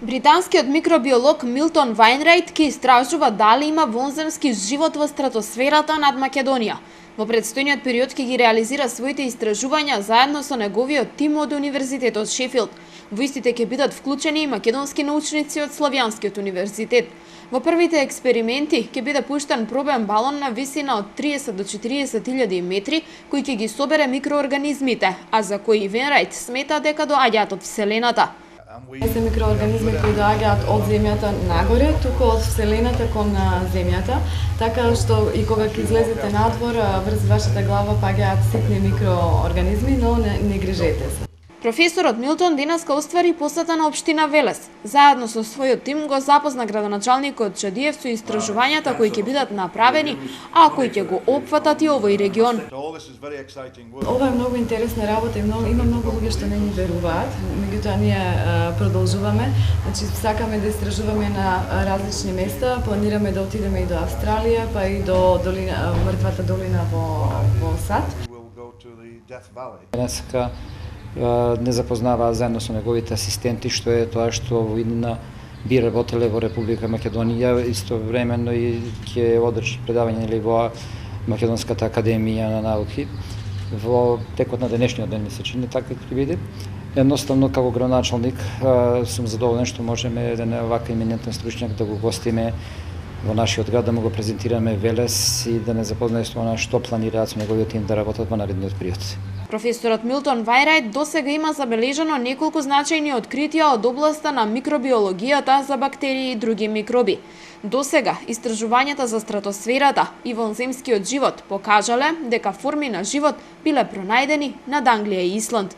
Британскиот микробиолог Милтон Вајнрајт ќе истражува дали има вонземски живот во стратосферата над Македонија. Во предстојниот период ќе ги реализира своите истражувања заедно со неговиот тим од Универзитетот Шефилд. Во истите ќе бидат вклучени и македонски научници од Славјанскиот универзитет. Во првите експерименти ќе биде пуштен пробен балон на висина од 30 до 40.000 метри, кој ќе ги собере микроорганизмите, а за кои Вајнрајт смета дека доаѓаат од Вселената. Не се микроорганизми кои доаѓаат од земјата нагоре, туку од Вселената кон земјата, така што и кога ќе излезете надвор, врз вашата глава паѓаат ситни микроорганизми, но не грижете се. Професорот Милтон денеска оствари посета на општина Велес. Заедно со својот тим го запозна градоначалникот Чадиев со истражувањата кои ќе бидат направени, а кои ќе го опфатат и овој регион. Ова е многу интересна работа и има многу луѓе што не ни веруваат, меѓутоа ние продолжуваме. Значи сакаме да истражуваме на различни места, планираме да отидеме и до Австралија, па и до мртвата долина во САД. Денеска не запознаваа заедно со неговите асистенти што е тоа што во иднина би работеле во Република Македонија, истовремено и ќе одржи предавање во Македонската академија на науки. Во текот на денешниот ден ми се чини така ќе биде. Едноставно како градоначалник сум задоволен што можеме еден вака еминентен стручњак да го гостиме во нашиот град, да му го презентираме Велес и да не запознае со она што планираат со неговиот тим да работат во наредниот период. Професорот Милтон Вајнрајт досега има забележано неколку значајни откритија од областа на микробиологијата за бактерии и други микроби. Досега истражувањата за стратосферата и вонземскиот живот покажале дека форми на живот биле пронајдени над Англија и Исланд.